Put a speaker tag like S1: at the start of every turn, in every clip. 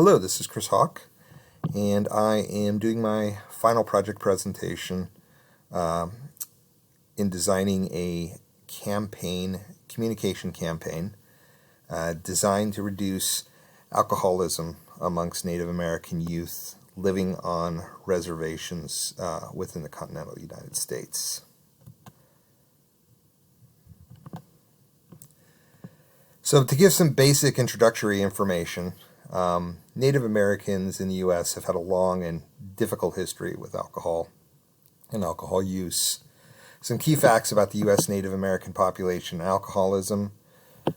S1: Hello, this is Chris Hawk, and I am doing my final project presentation in designing a communication campaign designed to reduce alcoholism amongst Native American youth living on reservations within the continental United States. So to give some basic introductory information, Native Americans in the U.S. have had a long and difficult history with alcohol and alcohol use. Some key facts about the U.S. Native American population and alcoholism.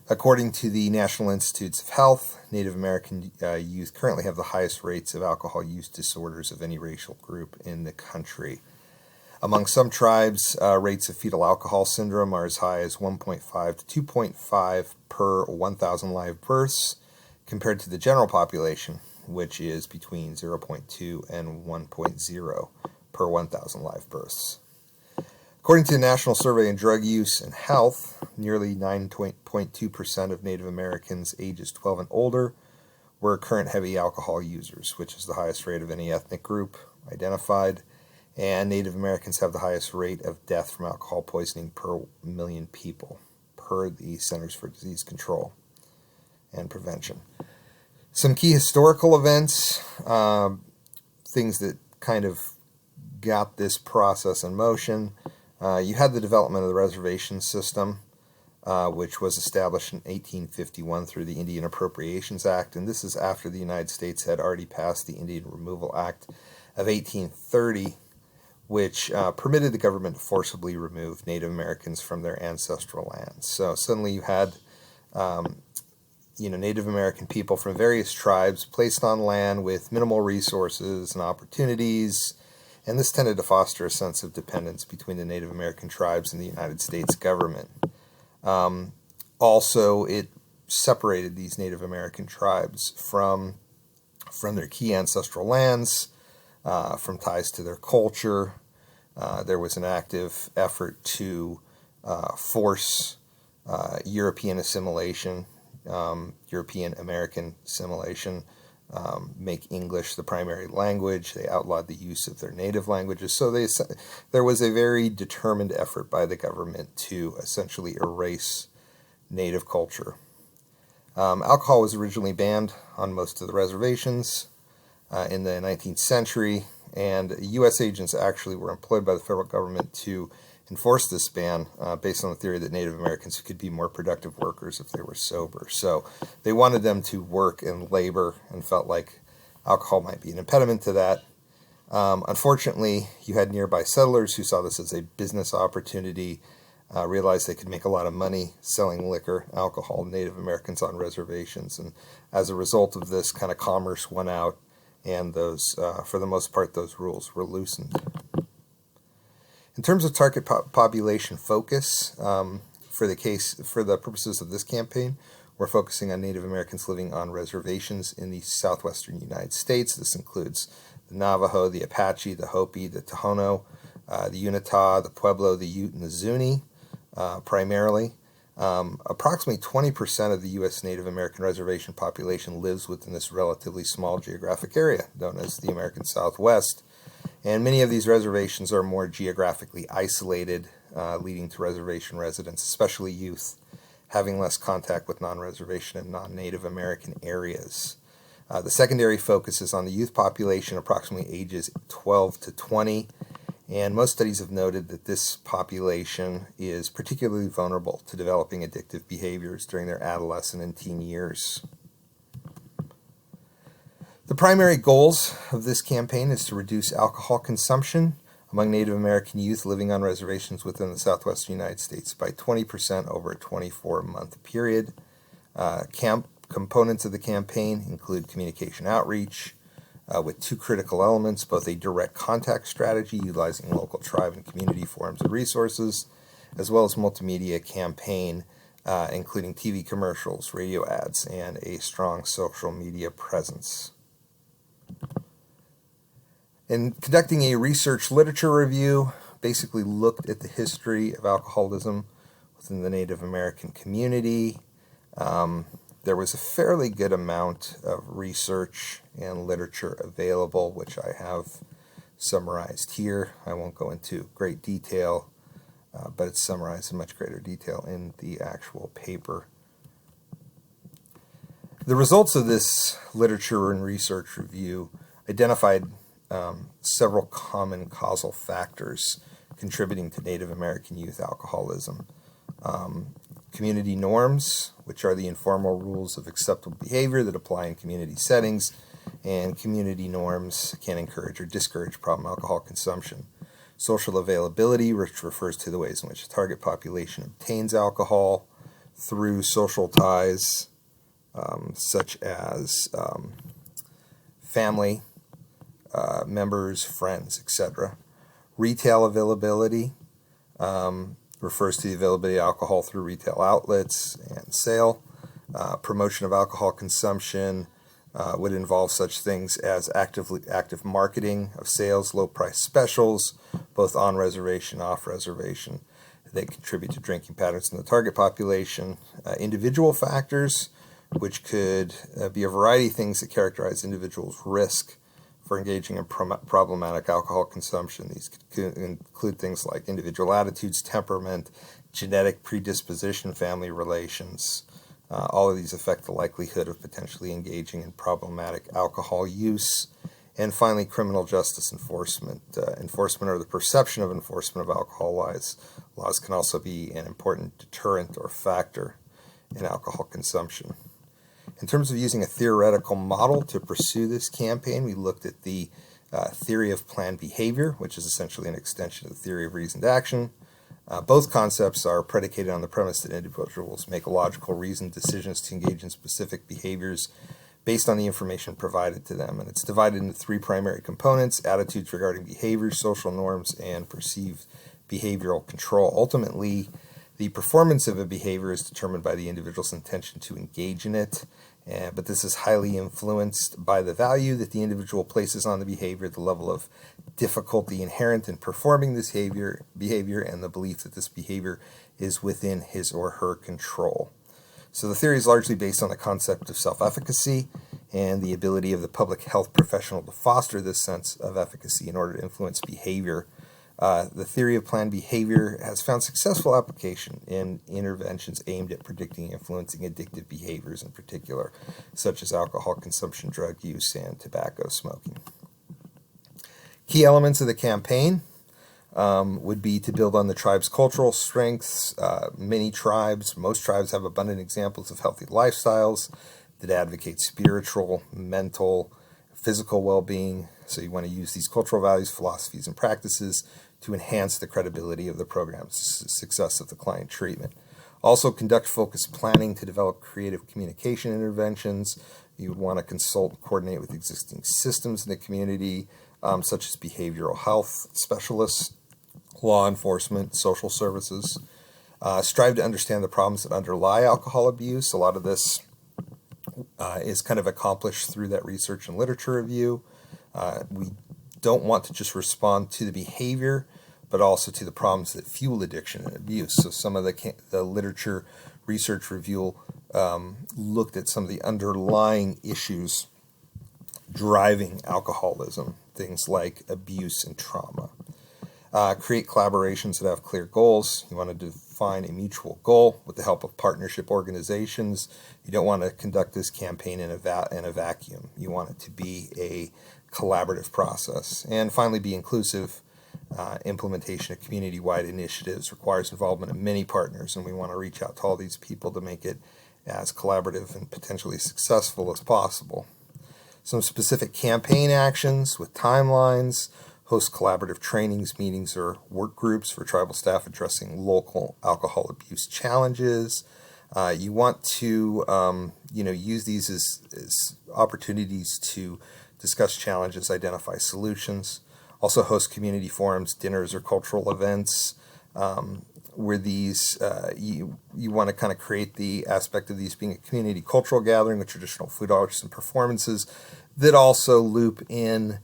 S1: According to the National Institutes of Health, Native American youth currently have the highest rates of alcohol use disorders of any racial group in the country. Among some tribes, rates of fetal alcohol syndrome are as high as 1.5 to 2.5 per 1,000 live births, compared to the general population, which is between 0.2 and 1.0 per 1,000 live births. According to the National Survey on Drug Use and Health, nearly 9.2% of Native Americans ages 12 and older were current heavy alcohol users, which is the highest rate of any ethnic group identified. And Native Americans have the highest rate of death from alcohol poisoning per million people, per the Centers for Disease Control and Prevention. Some key historical events, things that kind of got this process in motion. You had the development of the reservation system, which was established in 1851 through the Indian Appropriations Act, and this is after the United States had already passed the Indian Removal Act of 1830, which permitted the government to forcibly remove Native Americans from their ancestral lands. So suddenly you had Native American people from various tribes placed on land with minimal resources and opportunities, and this tended to foster a sense of dependence between the Native American tribes and the United States government. Also, it separated these Native American tribes from their key ancestral lands, from ties to their culture. There was an active effort to force European assimilation, European American assimilation, make English the primary language. They outlawed the use of their native languages. So there was a very determined effort by the government to essentially erase native culture. Alcohol was originally banned on most of the reservations in the 19th century, and U.S. agents actually were employed by the federal government to enforce this ban based on the theory that Native Americans could be more productive workers if they were sober. So they wanted them to work and labor and felt like alcohol might be an impediment to that. Unfortunately, you had nearby settlers who saw this as a business opportunity, realized they could make a lot of money selling liquor, alcohol to Native Americans on reservations, and as a result of this, kind of commerce went out, and those, for the most part, those rules were loosened. In terms of target population focus, for the purposes of this campaign, we're focusing on Native Americans living on reservations in the southwestern United States. This includes the Navajo, the Apache, the Hopi, the Tohono, the Uinta, the Pueblo, the Ute, and the Zuni, primarily. Approximately 20% of the U.S. Native American reservation population lives within this relatively small geographic area known as the American Southwest, and many of these reservations are more geographically isolated, leading to reservation residents, especially youth, having less contact with non-reservation and non-Native American areas. The secondary focus is on the youth population, approximately ages 12 to 20, and most studies have noted that this population is particularly vulnerable to developing addictive behaviors during their adolescent and teen years. The primary goals of this campaign is to reduce alcohol consumption among Native American youth living on reservations within the southwestern United States by 20% over a 24-month period. Components of the campaign include communication outreach, with two critical elements, both a direct contact strategy utilizing local tribe and community forums and resources, as well as multimedia campaign, including TV commercials, radio ads, and a strong social media presence. In conducting a research literature review, basically looked at the history of alcoholism within the Native American community, There was a fairly good amount of research and literature available, which I have summarized here. I won't go into great detail, but it's summarized in much greater detail in the actual paper. The results of this literature and research review identified several common causal factors contributing to Native American youth alcoholism. Community norms, which are the informal rules of acceptable behavior that apply in community settings, and community norms can encourage or discourage problem alcohol consumption. Social availability, which refers to the ways in which the target population obtains alcohol through social ties, such as family members, friends, etc. Retail availability refers to the availability of alcohol through retail outlets and sale. Promotion of alcohol consumption would involve such things as active marketing of sales, low price specials, both on reservation, off reservation. They contribute to drinking patterns in the target population. Individual factors, which could be a variety of things that characterize individuals' risk for engaging in problematic alcohol consumption. These could include things like individual attitudes, temperament, genetic predisposition, family relations. All of these affect the likelihood of potentially engaging in problematic alcohol use. And finally, criminal justice enforcement. Enforcement or the perception of enforcement of alcohol laws can also be an important deterrent or factor in alcohol consumption. In terms of using a theoretical model to pursue this campaign, we looked at the theory of planned behavior, which is essentially an extension of the theory of reasoned action. Both concepts are predicated on the premise that individuals make logical, reasoned decisions to engage in specific behaviors based on the information provided to them. And it's divided into three primary components: attitudes regarding behavior, social norms, and perceived behavioral control. Ultimately, the performance of a behavior is determined by the individual's intention to engage in it, but this is highly influenced by the value that the individual places on the behavior, the level of difficulty inherent in performing this behavior, and the belief that this behavior is within his or her control. So the theory is largely based on the concept of self-efficacy and the ability of the public health professional to foster this sense of efficacy in order to influence behavior. The theory of planned behavior has found successful application in interventions aimed at predicting and influencing addictive behaviors in particular, such as alcohol consumption, drug use, and tobacco smoking. Key elements of the campaign would be to build on the tribe's cultural strengths. Most tribes have abundant examples of healthy lifestyles that advocate spiritual, mental, physical well-being. So you want to use these cultural values, philosophies, and practices to enhance the credibility of the program's success of the client treatment. Also, conduct focused planning to develop creative communication interventions. You would want to consult and coordinate with existing systems in the community, such as behavioral health specialists, law enforcement, social services. Strive to understand the problems that underlie alcohol abuse. A lot of this is kind of accomplished through that research and literature review. We don't want to just respond to the behavior, but also to the problems that fuel addiction and abuse. So some of the literature research review looked at some of the underlying issues driving alcoholism, things like abuse and trauma. Create collaborations that have clear goals. You want to define a mutual goal with the help of partnership organizations. You don't want to conduct this campaign in a vacuum. You want it to be a collaborative process. And finally, be inclusive. Implementation of community-wide initiatives requires involvement of many partners, and we want to reach out to all these people to make it as collaborative and potentially successful as possible. Some specific campaign actions with timelines: host collaborative trainings, meetings, or work groups for tribal staff addressing local alcohol abuse challenges. You want to use these as opportunities to discuss challenges, identify solutions. Also host community forums, dinners, or cultural events where these, you want to kind of create the aspect of these being a community cultural gathering with traditional food arts and performances that also loop in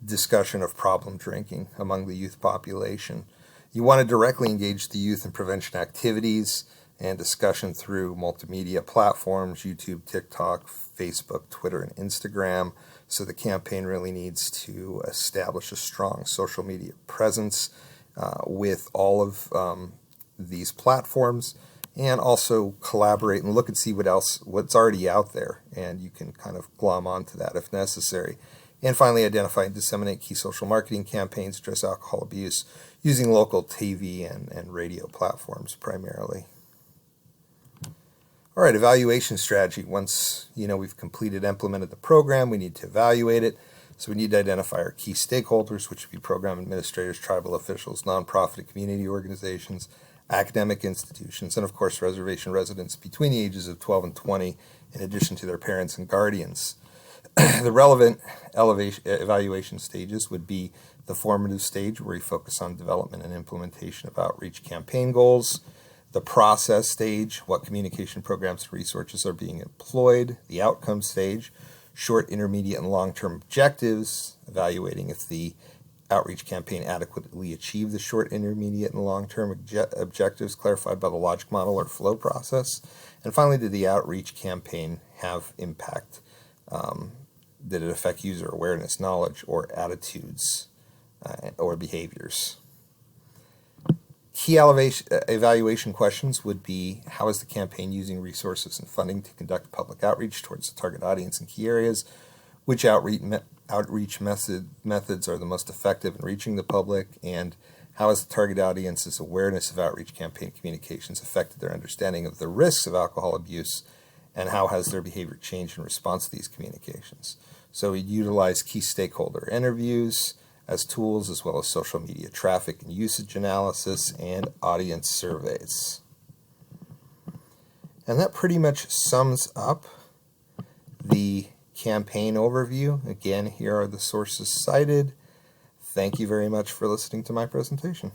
S1: discussion of problem drinking among the youth population. You want to directly engage the youth in prevention activities. and discussion through multimedia platforms, YouTube, TikTok, Facebook, Twitter, and Instagram. So the campaign really needs to establish a strong social media presence with all of these platforms, and also collaborate and look and see what's already out there, and you can kind of glom onto that if necessary. And finally, identify and disseminate key social marketing campaigns to address alcohol abuse using local TV and radio platforms primarily. All right, evaluation strategy. Once we've completed, implemented the program, we need to evaluate it. So we need to identify our key stakeholders, which would be program administrators, tribal officials, nonprofit and community organizations, academic institutions, and of course reservation residents between the ages of 12 and 20, in addition to their parents and guardians. The relevant evaluation stages would be the formative stage, where you focus on development and implementation of outreach campaign goals. The process stage, what communication programs and resources are being employed. The outcome stage, short, intermediate, and long-term objectives, evaluating if the outreach campaign adequately achieved the short, intermediate, and long-term objectives clarified by the logic model or flow process. And finally, did the outreach campaign have impact? Did it affect user awareness, knowledge, or attitudes or behaviors? Key evaluation questions would be: how is the campaign using resources and funding to conduct public outreach towards the target audience in key areas? Which outreach methods are the most effective in reaching the public? And how has the target audience's awareness of outreach campaign communications affected their understanding of the risks of alcohol abuse? And how has their behavior changed in response to these communications? So we utilize key stakeholder interviews as tools, as well as social media traffic and usage analysis and audience surveys. And that pretty much sums up the campaign overview. Again, here are the sources cited. Thank you very much for listening to my presentation.